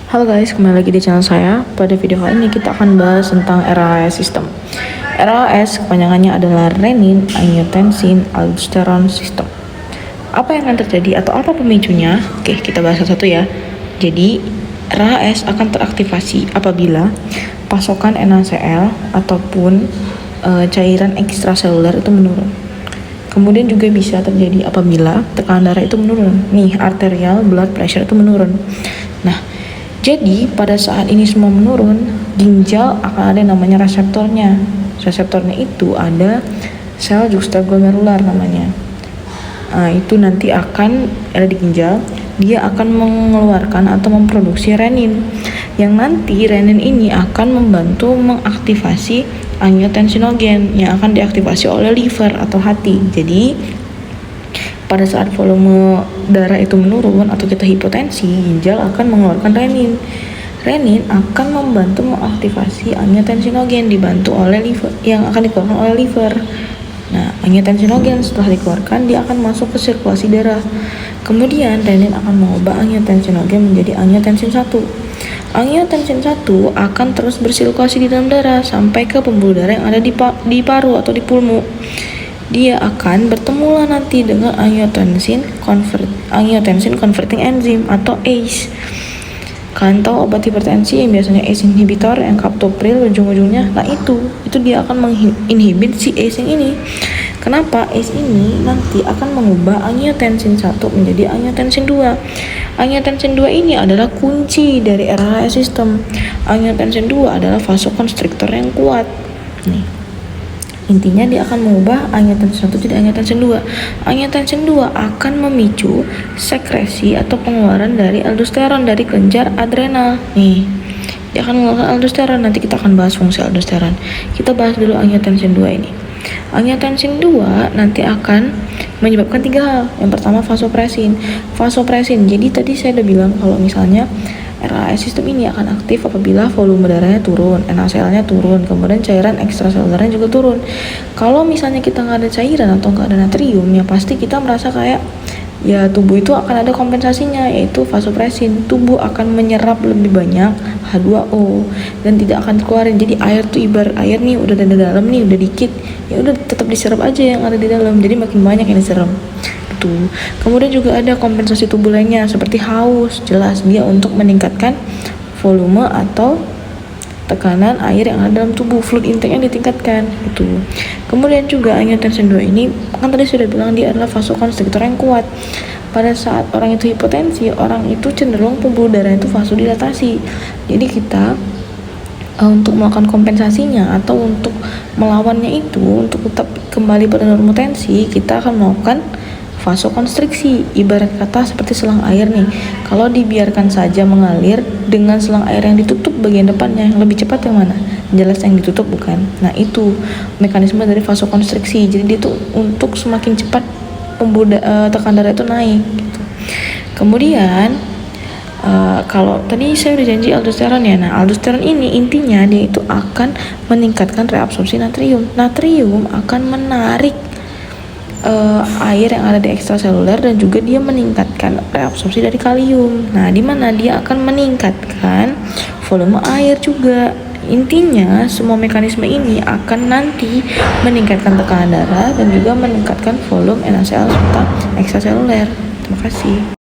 Halo guys, kembali lagi di channel saya. Pada video kali ini kita akan bahas tentang RAS system. RAS kepanjangannya adalah renin-angiotensin-aldosterone system. Apa yang akan terjadi atau apa pemicunya? Oke, kita bahas satu-satu ya. Jadi, RAS akan teraktivasi apabila pasokan NaCl ataupun cairan ekstraseluler itu menurun. Kemudian juga bisa terjadi apabila tekanan darah itu menurun. Nih, arterial blood pressure itu menurun. Nah, jadi pada saat ini semua menurun, ginjal akan ada namanya reseptornya. Reseptornya itu ada sel juxtaglomerular namanya. Nah, itu nanti akan ada di ginjal. Dia akan mengeluarkan atau memproduksi renin. Yang nanti renin ini akan membantu mengaktifasi angiotensinogen yang akan diaktifasi oleh liver atau hati. Jadi pada saat volume darah itu menurun atau kita hipotensi, ginjal akan mengeluarkan renin. Renin akan membantu mengaktifasi angiotensinogen dibantu oleh liver yang akan dikeluarkan oleh liver. Nah, angiotensinogen setelah dikeluarkan dia akan masuk ke sirkulasi darah. Kemudian renin akan mengubah angiotensinogen menjadi angiotensin 1. Angiotensin 1 akan terus bersirkulasi di dalam darah sampai ke pembuluh darah yang ada di paru atau di pulmu. Dia akan bertemu nanti dengan angiotensin converting enzyme atau ACE. Kalian tahu obat hipertensi yang biasanya ACE inhibitor yang captopril ujung-ujungnya, nah itu dia akan menginhibit si ACE yang ini. Kenapa? ACE ini nanti akan mengubah angiotensin 1 menjadi angiotensin 2. Angiotensin 2 ini adalah kunci dari RAS system. Angiotensin 2 adalah vasokonstriktor yang kuat. Nih. Intinya dia akan mengubah angiotensin 1 jadi angiotensin 2. Angiotensin 2 akan memicu sekresi atau pengeluaran dari aldosteron dari kelenjar adrenal. Nih, dia akan mengeluarkan aldosteron. Nanti kita akan bahas fungsi aldosteron. Kita bahas dulu angiotensin 2 ini. Angiotensin 2 nanti akan menyebabkan 3 hal. Yang pertama vasopresin. Vasopresin. Jadi tadi saya udah bilang kalau misalnya RAS sistem ini akan aktif apabila volume darahnya turun, NaCl-nya turun, kemudian cairan ekstraselulernya juga turun. Kalau misalnya kita nggak ada cairan atau nggak ada natrium, ya pasti kita merasa kayak ya tubuh itu akan ada kompensasinya, yaitu vasopresin. Tubuh akan menyerap lebih banyak H2O dan tidak akan keluarin. Jadi air tuh ibarat air nih udah ada di dalam nih, udah dikit, ya udah tetap diserap aja yang ada di dalam. Jadi makin banyak yang diserap. Kemudian juga ada kompensasi tubuh lainnya seperti haus, jelas dia untuk meningkatkan volume atau tekanan air yang ada dalam tubuh, fluid intake-nya ditingkatkan itu. Kemudian juga angiotensin 2 ini kan tadi sudah bilang dia adalah vasokonstriktor yang kuat. Pada saat orang itu hipotensi, orang itu cenderung pembuluh darah itu vasodilatasi. Jadi kita untuk melakukan kompensasinya atau untuk melawannya itu, untuk tetap kembali pada normal tensi, kita akan melakukan vasokonstriksi. Ibarat kata seperti selang air nih, kalau dibiarkan saja mengalir dengan selang air yang ditutup bagian depannya, yang lebih cepat yang mana? Jelas yang ditutup bukan? Nah itu mekanisme dari vasokonstriksi. Jadi dia itu untuk semakin cepat tekanan darah itu naik gitu. Kemudian kalau tadi saya udah janji aldosteron ya. Nah, aldosteron ini intinya dia itu akan meningkatkan reabsorpsi natrium. Natrium akan menarik air yang ada di ekstraseluler dan juga dia meningkatkan reabsorpsi dari kalium. Nah, di mana dia akan meningkatkan volume air juga. Intinya semua mekanisme ini akan nanti meningkatkan tekanan darah dan juga meningkatkan volume NaCl serta ekstraseluler. Terima kasih.